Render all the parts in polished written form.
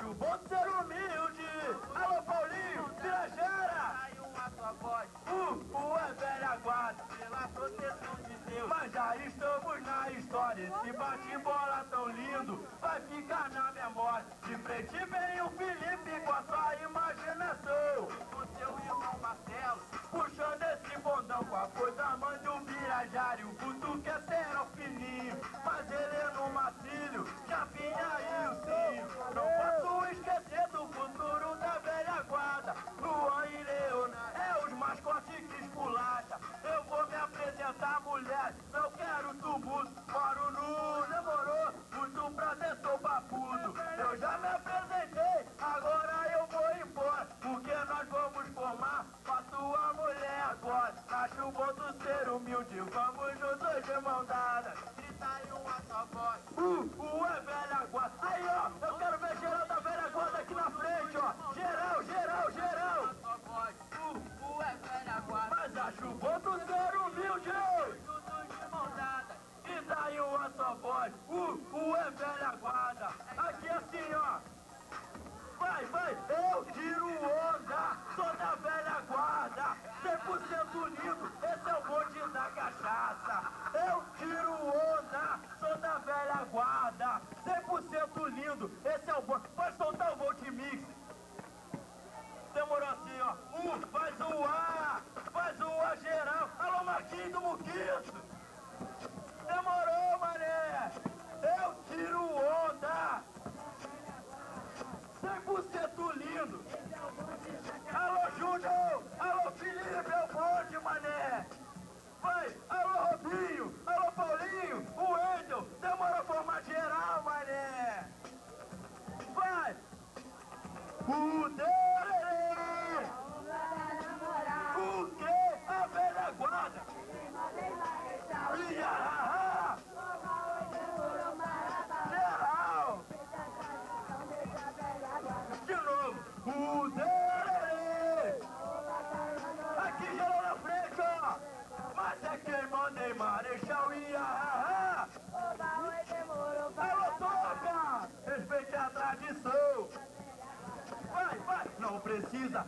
acho bom ser humilde. Alô, Paulinho, Pirajara. Sai uma sua voz. É velha guarda. Pela proteção de Deus. Mas já estamos na história. Esse bate-bola tão lindo vai ficar na memória. De frente vem o Felipe com a sua imaginação. O seu irmão Marcelo. Puxando esse bondão com a coisa mãe do Birajara. O Guto quer ser o fininho, mas ele é no macilho, Chapinha e o Cio. Não posso esquecer do futuro da velha guarda. Luan e Leona é os mascotes que esculacha. Eu vou me apresentar, mulher, não quero tumulto. Moro no Demorou, muito prazer, sou papudo. Eu já me apresentei, agora eu vou embora, porque nós vamos formar pra tua mulher agora. Acho bom tu ser humilde, vamos juntos de mão dada. Grita em uma só voz. É velha guarda. Aí, ó, eu quero ver geral da velha guarda aqui na frente, ó. Geral, geral, geral. Uma só voz. É velha guarda. Mas acho bom tu ser humilde. Juntos de mão dada. E daí uma só voz. É velha guarda. Aqui assim, ó. Vai, vai, eu tiro onda, sou da velha guarda, 100% lindo, esse é o bonde da cachaça. Eu tiro onda, sou da velha guarda, 100% lindo, esse é o bonde. Pode soltar o Volt Mix. Demorou assim, ó. Vai zoar geral. Alô, Marquinhos do Muquito. Demorou, mané. Eu tiro onda. 100% lindo. Alô, Júnior. Alô, Felipe, é o bonde, mané. Vai. Alô, Robinho. Alô, Paulinho. O Wendel. Demorou forma geral, mané. Vai. O Dererê. O que? A velha guarda. Iarahá. Geral. De novo. O Dererê. Aqui geral na frente, ó. Mas é quem manda em Marechal Iarahá. Alô, toca. Respeite a tradição. Vai, vai. Não precisa,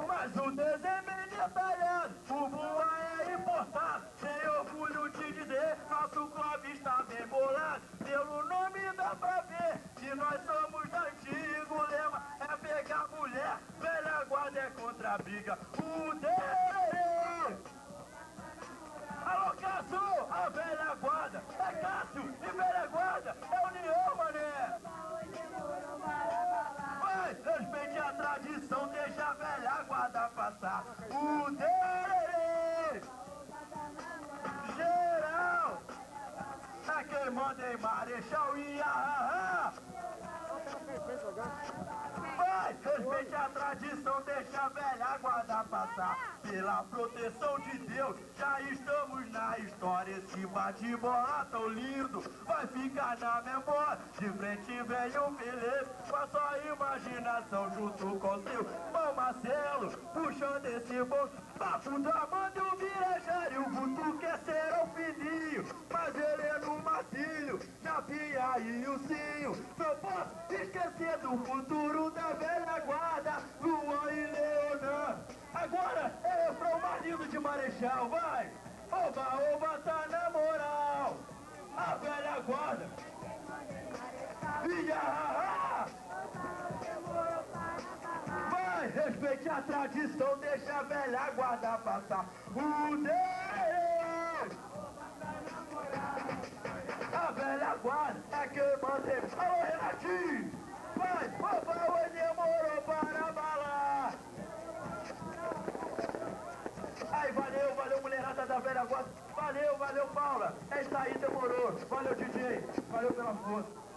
mas o desenho é detalhado, o boa é importado. Sem orgulho de dizer, nosso clube está bem bolado. Pelo nome dá pra ver que nós somos antigos. O lema é pegar mulher, velha guarda é contra a briga. O Dererê. Alô, Cássio, a velha guarda. É Cássio e velha guarda, é união, mané. Vai, respeite a tradição, deixa a velha guarda passar. O Dererê. Geral. É quem manda em Marechal Iarahá. Vai, respeite a tradição, deixa a velha guarda passar. Pela proteção de Deus, já estamos na história. Esse bate-bola tão lindo vai ficar na memória. De frente vem o Felipe com a sua imaginação, junto com seu irmão Marcelo, puxando esse bom papo da manda o Birajara. E o Guto quer ser o fininho, mas ele é no macilho, Chapinha e o Cio. Não posso esquecer do futuro da velha guarda, Luan e Leonan. Agora é o mais lindo de Marechal, vai! Oba, oba, tá na moral! A velha guarda! Iarahá! Vai, respeite a tradição, deixa a velha guarda passar. O Dererê! A velha guarda é quem manda. Alô, Renatinho! Vai, oba, o demorou para balar! Aí, valeu, valeu, mulherada da velha guarda. Valeu, valeu, Paula. É isso aí, demorou. Valeu, DJ. Valeu pela força.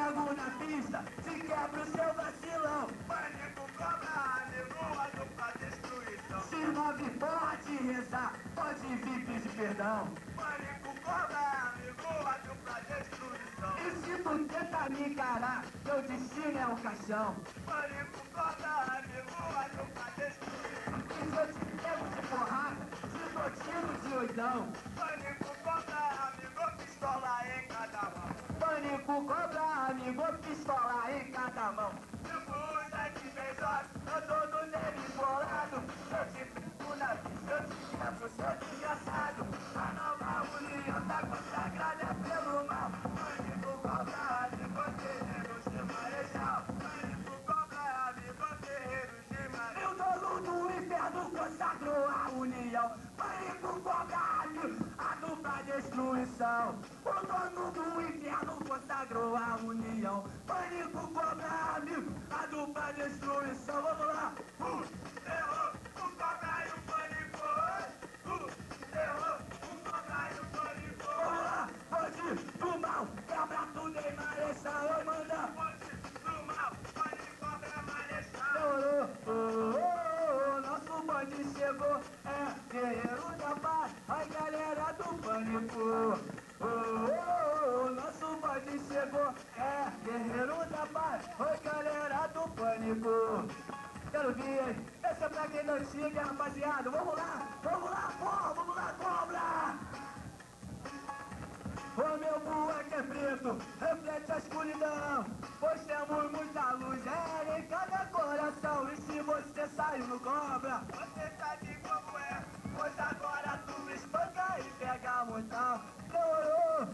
pego na pista, te quebro o seu vacilão. Pânico, cobra, amigo, a dupla destruição. Se move, pode rezar, pode vir pedir perdão. Pânico, cobra, amigo, a dupla destruição. E se tu tenta me encarar, teu destino é o caixão. Pânico, cobra, amigo, a dupla destruição. E se eu te pego de porrada, te dou tiro de oitão. Pânico, cobra, amigo, pistola em cada mão. Pânico, cobra, amigo, pistola em cada mão. Depois daqui 10 horas, Eu tô no nele bolado, eu te pego na pista, eu te quebro, seu desgraçado. A nova união tá consagrada pelo mal. Pânico, cobra, amigo, guerreiro de marechal. pânico, cobra, amigo, guerreiros de maré. Eu dono do inferno consagrou a união. Pânico, cobra, amigo, a dupla destruição. O dono do inferno consagrou a união. Pânico, cobra, amigo, a dupla destruição. Vamos lá! Terror, o cobra e o pânico. Terror, o cobra e o pânico. Vamos lá! Pode do mal, quebra tudo em marechal. Oi, manda! Fonte do mal, pânico, cobra, marechal. Demorou! Nosso bonde chegou, é guerreiro da paz, a galera do pânico. Nosso bonde chegou, é guerreiro da paz, oi galera do pânico. Quero ver, hein? Essa é pra quem não chega, rapaziada. Vamos lá, porra, vamos lá, cobra! O meu bueque é preto, reflete a escuridão, pois temos muita luz, é em cada coração. E se você saiu no cobra, Você sabe como é. pois agora tu me espanca e pega montão. Demorou,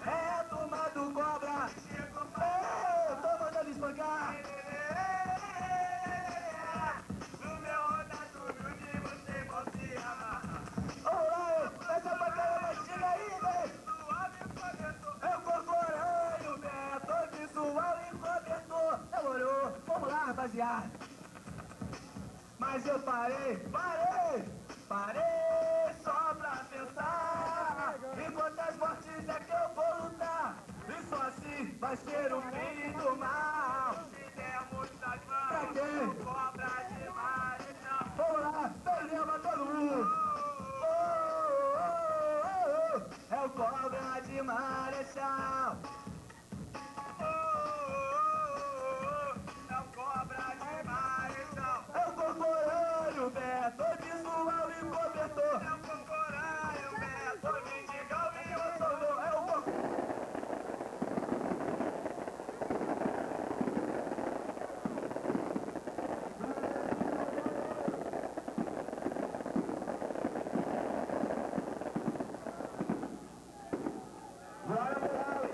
é a turma do cobra. Eu tô mandando espancar. No meu rodatório de você vão se amarrar. Vamos lá, essa batalha antiga aí, velho. Suave começou. É o corcoranho, Beto, visual e cobertor. Demorou, vamos lá, rapaziada. Mas eu parei só pra pensar em quantas mortes é que eu vou lutar. E só assim vai ser o fim do mal. Fizemos das Pra mãos. quê? Cobra de marechal. Vamos lá, perdemos todo mundo. É o cobra de marechal. É o cobra de marechal. É o corcoranho, Beto, visual e cobertor. É o cocorânio, Beto, mendigão e o É o corcoranho. Bora, moral!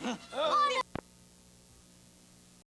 Oi,